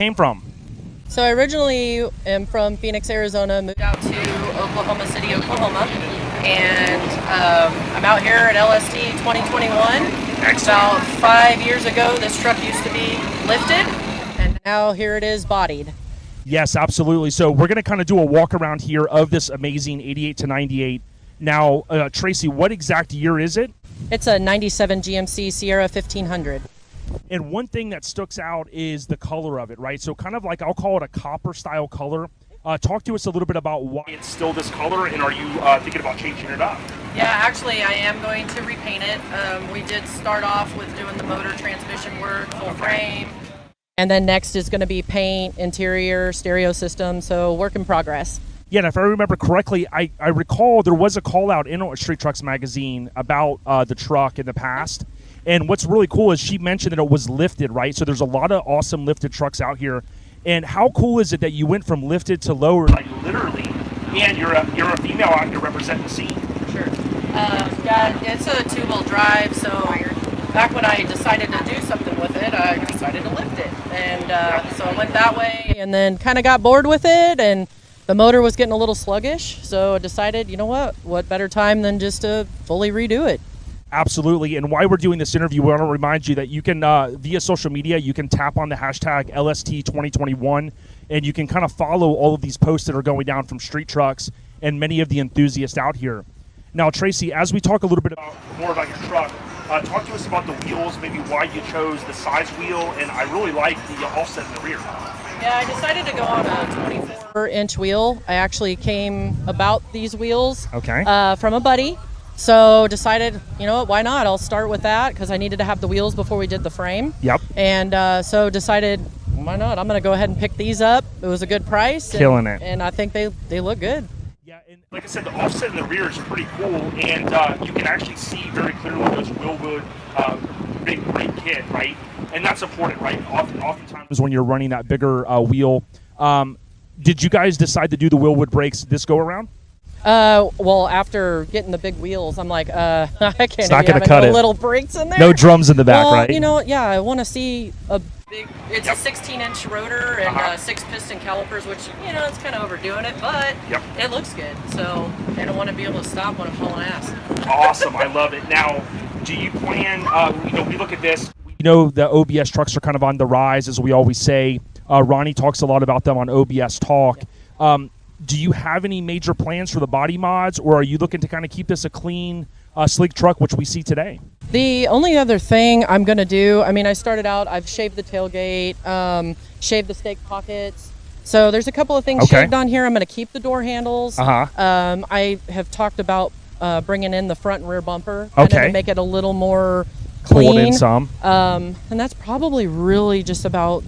Came from? So I originally am from Phoenix, Arizona, moved out to Oklahoma City, Oklahoma, and I'm out here at LST 2021. About 5 years ago, this truck used to be lifted, and now here it is bodied. Yes, absolutely. So we're going to kind of do a walk around here of this amazing 88 to 98. Now, Tracy, what exact year is it? It's a 97 GMC Sierra 1500. And one thing that sticks out is the color of it, right? So kind of like, I'll call it a copper style color. Talk to us a little bit about why it's still this color, and are you thinking about changing it up? Yeah, actually I am going to repaint it. We did start off with doing the motor transmission work, full frame. And then next is going to be paint, interior, stereo system, so work in progress. Yeah, and if I remember correctly, I recall there was a call out in Street Trucks magazine about the truck in the past. And what's really cool is she mentioned that it was lifted, right? So there's a lot of awesome lifted trucks out here. And how cool is it that you went from lifted to lower, like literally, and you're a female out here representing the scene? Sure. Yeah, it's a two-wheel drive, so back when I decided to do something with it, I decided to lift it. And so I went that way and then kind of got bored with it, and the motor was getting a little sluggish, so I decided, you know what better time than just to fully redo it. Absolutely. And while we're doing this interview, we want to remind you that you can, via social media, you can tap on the hashtag LST2021, and you can kind of follow all of these posts that are going down from Street Trucks and many of the enthusiasts out here. Now, Tracy, as we talk a little bit more about your truck, talk to us about the wheels, maybe why you chose the size wheel, and I really like the offset in the rear. Yeah, I decided to go on a 24-inch wheel. I actually came about these wheels from a buddy. So decided, you know what, why not? I'll start with that because I needed to have the wheels before we did the frame. Yep. And so decided, why not? I'm going to go ahead and pick these up. It was a good price. Killing it. And I think they look good. Yeah, and like I said, the offset in the rear is pretty cool, and you can actually see very clearly those Willwood big brake kit, right? And that's important, right? Oftentimes when you're running that bigger wheel. Did you guys decide to do the Willwood brakes this go around? Well, after getting the big wheels, I'm like, I can't it's not gonna cut no it. little brakes in there. No drums in the back, well, right? You know, yeah, I want to see a big. It's a 16-inch rotor and 6-piston calipers, which you know it's kind of overdoing it, but it looks good. So I don't want to be able to stop when I'm hauling ass. Awesome, I love it. Now, do you plan? You know, we look at this. You know, the OBS trucks are kind of on the rise, as we always say. Ronnie talks a lot about them on OBS Talk. Do you have any major plans for the body mods, or are you looking to kind of keep this a clean, sleek truck, which we see today? The only other thing I'm going to do, I mean, I started out, I've shaved the tailgate, shaved the stake pockets. So there's a couple of things shaved on here. I'm going to keep the door handles. I have talked about bringing in the front and rear bumper to make it a little more clean. Pull it in some. And that's probably really just about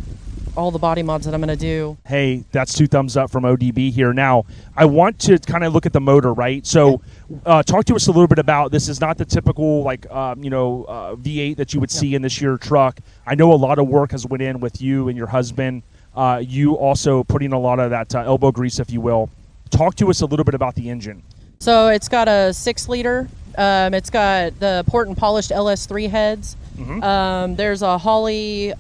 all the body mods that I'm going to do. Hey, that's 2 thumbs up from ODB here. Now, I want to kind of look at the motor, right? So talk to us a little bit about, this is not the typical like V8 that you would see in this year truck. I know a lot of work has went in with you and your husband. You also putting a lot of that elbow grease, if you will. Talk to us a little bit about the engine. So it's got a 6-liter. It's got the port and polished LS3 heads. There's a Holley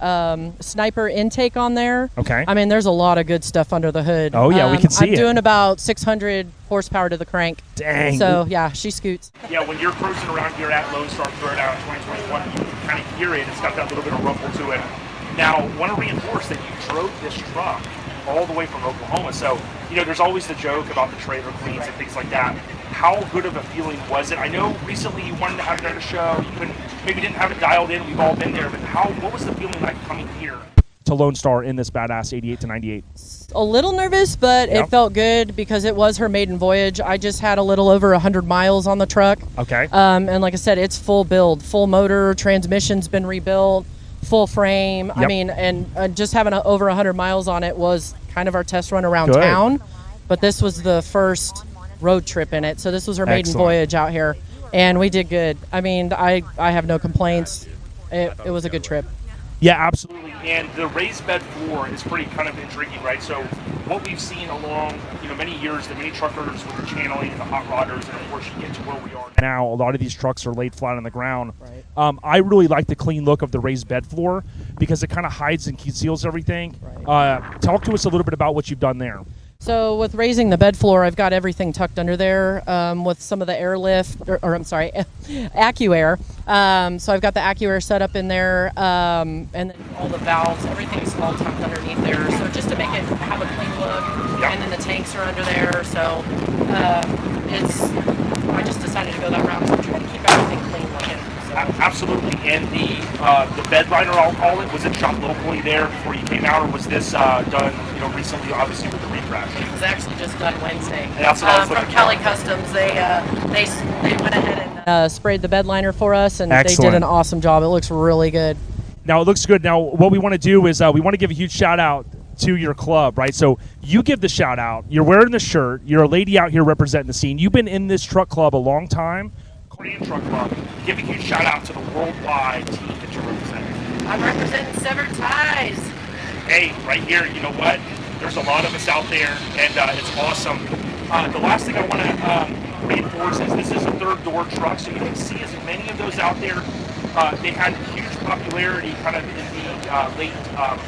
Sniper intake on there. I mean, there's a lot of good stuff under the hood. Oh, yeah, we can see I'm doing about 600 horsepower to the crank. Dang. So, yeah, she scoots. Yeah, when you're cruising around here at Lone Star Throwdown 2021, you can kind of hear it. It's got that little bit of rumble to it. Now, I want to reinforce that you drove this truck all the way from Oklahoma. So, you know, there's always the joke about the trailer cleans and things like that. How good of a feeling was it? I know recently you wanted to have it at a show. You couldn't, maybe didn't have it dialed in. We've all been there. But what was the feeling like coming here to Lone Star in this badass 88 to 98? A little nervous, but it felt good because it was her maiden voyage. I just had a little over 100 miles on the truck. And like I said, it's full build, full motor, transmission's been rebuilt, full frame. I mean, and just having over 100 miles on it was kind of our test run around town. But this was the first road trip in it. So this was her maiden voyage out here. And we did good. I mean, I have no complaints. It was a good trip. Yeah, absolutely. And the raised bed floor is pretty kind of intriguing, right? So what we've seen along, many years, the mini truckers with the channeling and the hot rodders, and of course you get to where we are now. A lot of these trucks are laid flat on the ground. Right. I really like the clean look of the raised bed floor because it kind of hides and conceals everything. Right. Talk to us a little bit about what you've done there. So with raising the bed floor, I've got everything tucked under there with some of the airlift, or I'm sorry, AccuAir. So I've got the AccuAir set up in there, and then all the valves, everything's all tucked underneath there. So just to make it have a clean look, yep. And then the tanks are under there. So I just decided to go that route. So I'm trying to keep everything clean looking. So. Absolutely. And the bed liner, I'll call it, was it shot locally there before you came out, or was this done, recently, obviously with the refresh? It was actually just done Wednesday. And that's what I was from Kelly Customs. They went ahead and sprayed the bed liner for us, and Excellent. They did an awesome job. It looks really good. Now it looks good. Now what we want to do is we want to give a huge shout out to your club, right? So you give the shout out. You're wearing the shirt. You're a lady out here representing the scene. You've been in this truck club a long time. Korean Truck Club. Give a huge shout out to the worldwide team that you're representing. I'm representing Severed Ties. Hey, right here, you know what? There's a lot of us out there, and it's awesome. The last thing I want to reinforce is this is a third door truck, so you don't see as many of those out there. They had huge popularity kind of in the late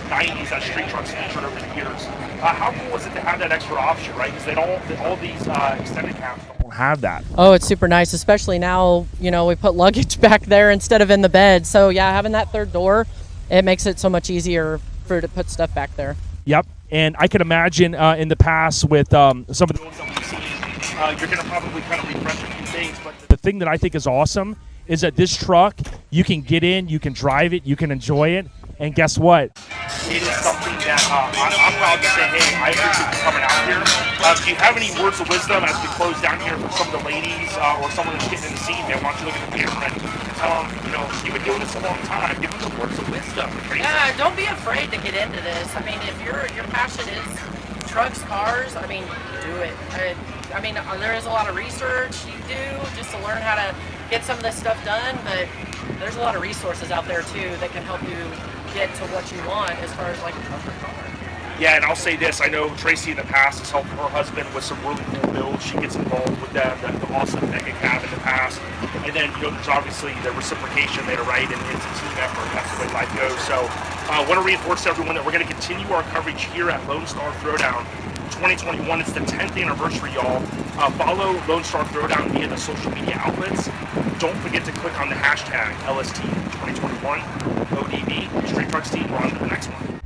90s as street trucks featured over the years. How cool was it to have that extra option, right? Because all these extended cabs don't have that. Oh, it's super nice, especially now, we put luggage back there instead of in the bed. So yeah, having that third door, it makes it so much easier to put stuff back there. Yep. And I can imagine in the past with some of the ones that we've seen, you're going to probably kind of refresh a few things. But the thing that I think is awesome is that this truck, you can get in, you can drive it, you can enjoy it. And guess what? It is something that I'm proud to say, hey, I appreciate you coming out here. Do you have any words of wisdom as we close down here for some of the ladies or someone that's getting in the scene? Why don't you look at the camera and tell them, you've been doing this a long time. Give them the words of wisdom. Yeah, don't be afraid to get into this. I mean, if your passion is trucks, cars, I mean, do it. I mean, there is a lot of research you do just to learn how to get some of this stuff done, but there's a lot of resources out there too that can help you get to what you want as far as like a truck or car. Yeah, and I'll say this, I know Tracy in the past has helped her husband with some really cool builds. She gets involved with the awesome mega cab in the past. And then, there's obviously the reciprocation there, right? And it's a team effort. That's the way life goes. So I want to reinforce to everyone that we're going to continue our coverage here at Lone Star Throwdown 2021. It's the 10th anniversary, y'all. Follow Lone Star Throwdown via the social media outlets. Don't forget to click on the hashtag LST 2021 ODB Street Trucks Team. We're on to the next one.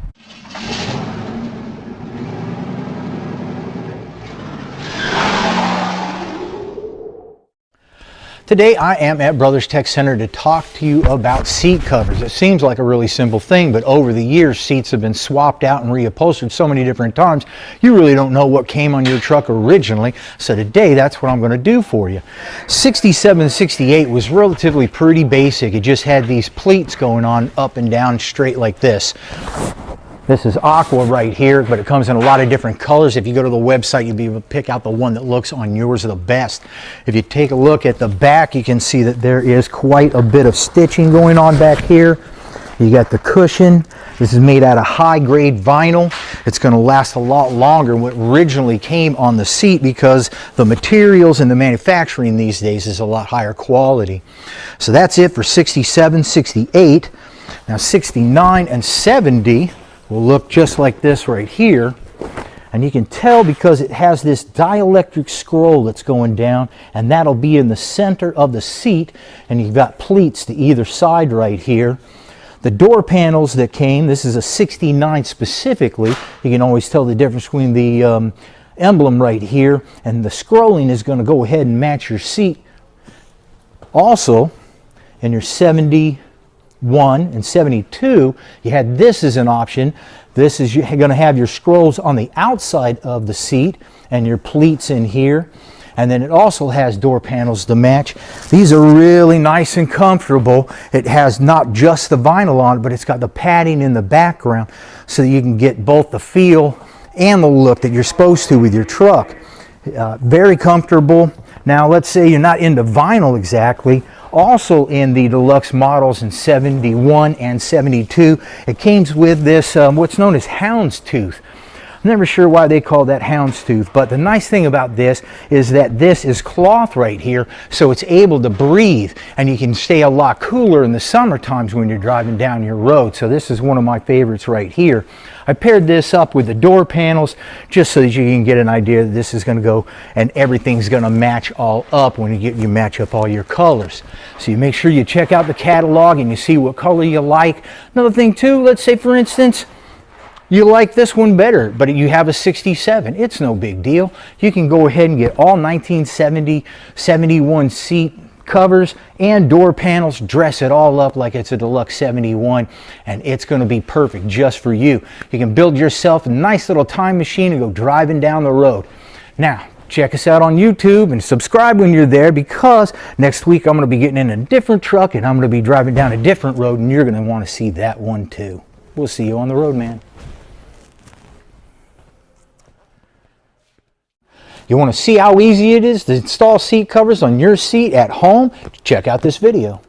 Today I am at Brothers Tech Center to talk to you about seat covers. It seems like a really simple thing, but over the years seats have been swapped out and reupholstered so many different times, you really don't know what came on your truck originally. So today that's what I'm going to do for you. 67, 68 was relatively pretty basic. It just had these pleats going on up and down straight like this. This is aqua right here, but it comes in a lot of different colors. If you go to the website, you'll be able to pick out the one that looks on yours the best. If you take a look at the back, you can see that there is quite a bit of stitching going on back here. You got the cushion. This is made out of high-grade vinyl. It's going to last a lot longer than what originally came on the seat because the materials and the manufacturing these days is a lot higher quality. So that's it for 67, 68. Now 69 and 70 will look just like this right here, and you can tell because it has this dielectric scroll that's going down, and that'll be in the center of the seat, and you've got pleats to either side right here. The door panels that came, this is a 69 specifically, you can always tell the difference between the emblem right here, and the scrolling is going to go ahead and match your seat. Also, in your 71 and 72, you had this as an option. This is going to have your scrolls on the outside of the seat and your pleats in here. And then it also has door panels to match. These are really nice and comfortable. It has not just the vinyl on it, but it's got the padding in the background so that you can get both the feel and the look that you're supposed to with your truck. Very comfortable. Now let's say you're not into vinyl exactly. Also in the deluxe models in 71 and 72, it came with this what's known as houndstooth. I'm never sure why they call that houndstooth, but the nice thing about this is that this is cloth right here, so it's able to breathe, and you can stay a lot cooler in the summer times when you're driving down your road. So this is one of my favorites right here. I paired this up with the door panels just so that you can get an idea that this is going to go and everything's going to match all up when you match up all your colors. So you make sure you check out the catalog and you see what color you like. Another thing too, let's say for instance, you like this one better, but you have a 67. It's no big deal. You can go ahead and get all 1970, 71 seat covers and door panels, dress it all up like it's a deluxe 71, and it's going to be perfect just for you. You can build yourself a nice little time machine and go driving down the road. Now, check us out on YouTube and subscribe when you're there, because next week I'm going to be getting in a different truck and I'm going to be driving down a different road, and you're going to want to see that one too. We'll see you on the road, man. You want to see how easy it is to install seat covers on your seat at home? Check out this video.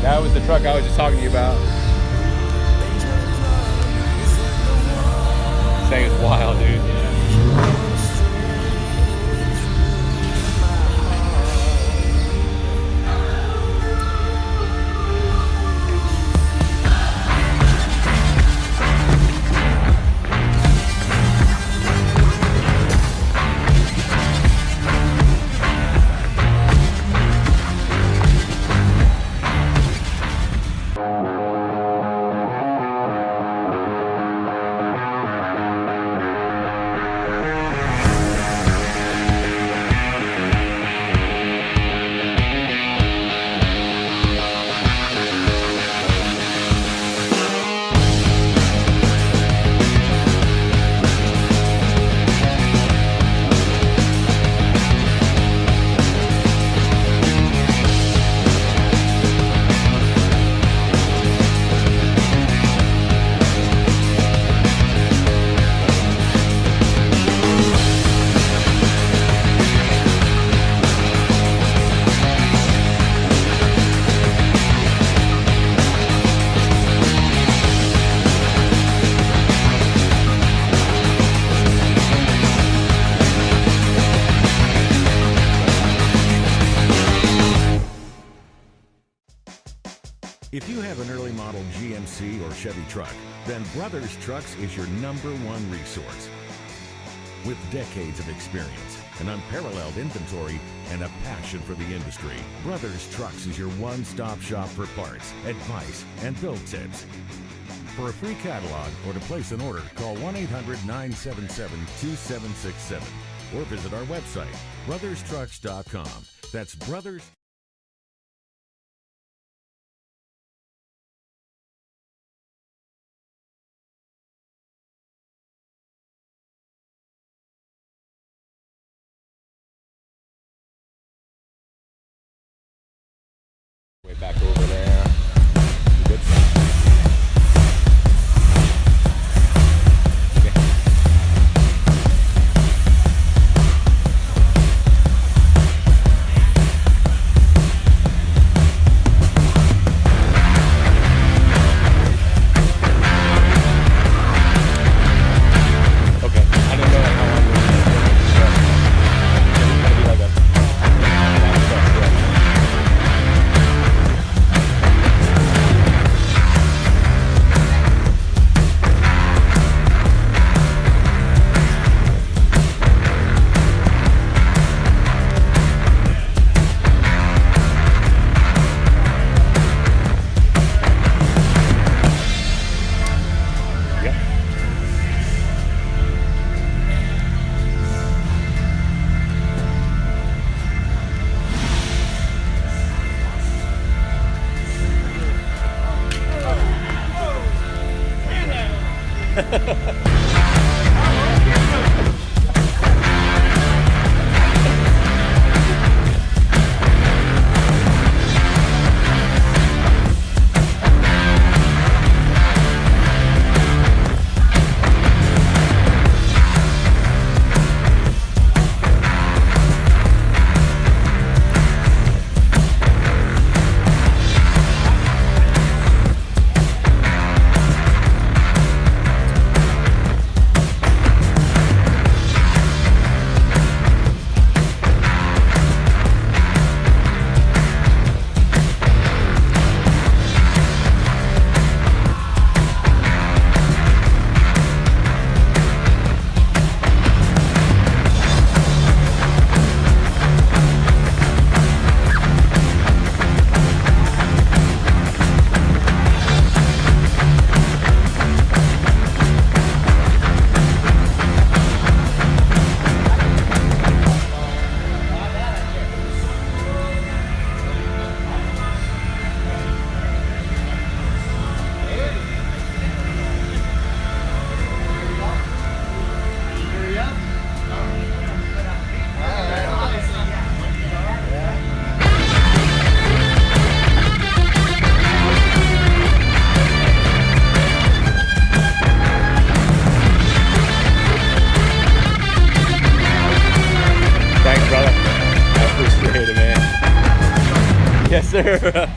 That was the truck I was just talking to you about. This thing is wild, dude. If you have an early model GMC or Chevy truck, then Brothers Trucks is your #1 resource. With decades of experience, an unparalleled inventory, and a passion for the industry, Brothers Trucks is your one-stop shop for parts, advice, and build tips. For a free catalog or to place an order, call 1-800-977-2767 or visit our website, brotherstrucks.com. That's Brothers. Way back over there. Good. Okay. I didn't know how long this is gonna be like a Yes, sir.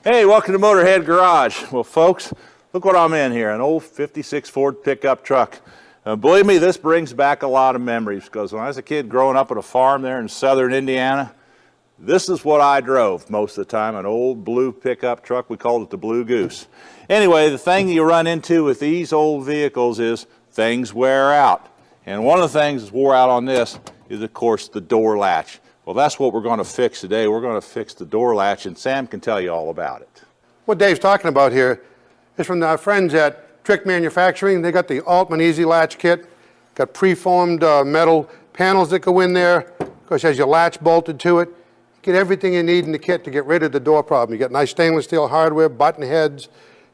Hey, welcome to Motorhead Garage. Well, folks, look what I'm in here, an old 56 Ford pickup truck. Believe me, this brings back a lot of memories because when I was a kid growing up at a farm there in southern Indiana, this is what I drove most of the time, an old blue pickup truck. We called it the Blue Goose. Anyway, the thing you run into with these old vehicles is things wear out. And one of the things that's wore out on this is, of course, the door latch. Well, that's what we're going to fix today. We're going to fix the door latch, and Sam can tell you all about it. What Dave's talking about here is from our friends at Trick Manufacturing. They got the Altman Easy Latch Kit, got preformed metal panels that go in there. Of course, has your latch bolted to it. You get everything you need in the kit to get rid of the door problem. You get nice stainless steel hardware, button heads.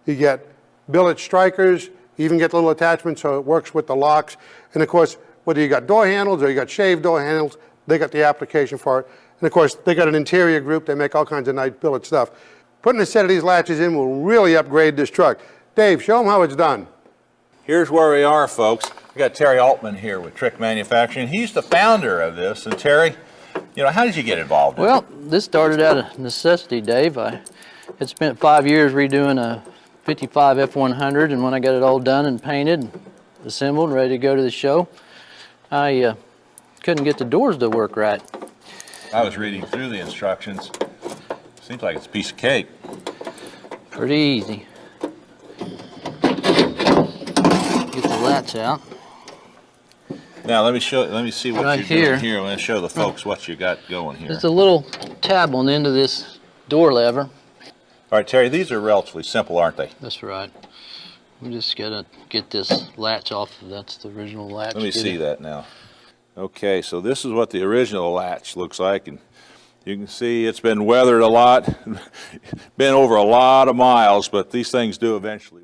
You get billet strikers. You even get little attachments so it works with the locks. And of course, whether you got door handles or you got shaved door handles, they got the application for it. And of course, they got an interior group. They make all kinds of nice billet stuff. Putting a set of these latches in will really upgrade this truck. Dave, show them how it's done. Here's where we are, folks. We got Terry Altman here with Trick Manufacturing. He's the founder of this. And Terry, you know, how did you get involved in it? Well, this started out of necessity, Dave. I had spent 5 years redoing a 55 F100, and when I got it all done and painted, assembled, and ready to go to the show, I couldn't get the doors to work right. I was reading through the instructions. Seems like it's a piece of cake. Pretty easy. Get the latch out. Now let me see what right you're here. doing here. I'm going to show the folks what you got going here. There's a little tab on the end of this door lever. All right, Terry, these are relatively simple, aren't they? That's right. We just gotta get this latch off. That's the original latch. Let me see that now. Okay, so this is what the original latch looks like, and you can see it's been weathered a lot, been over a lot of miles, but these things do eventually.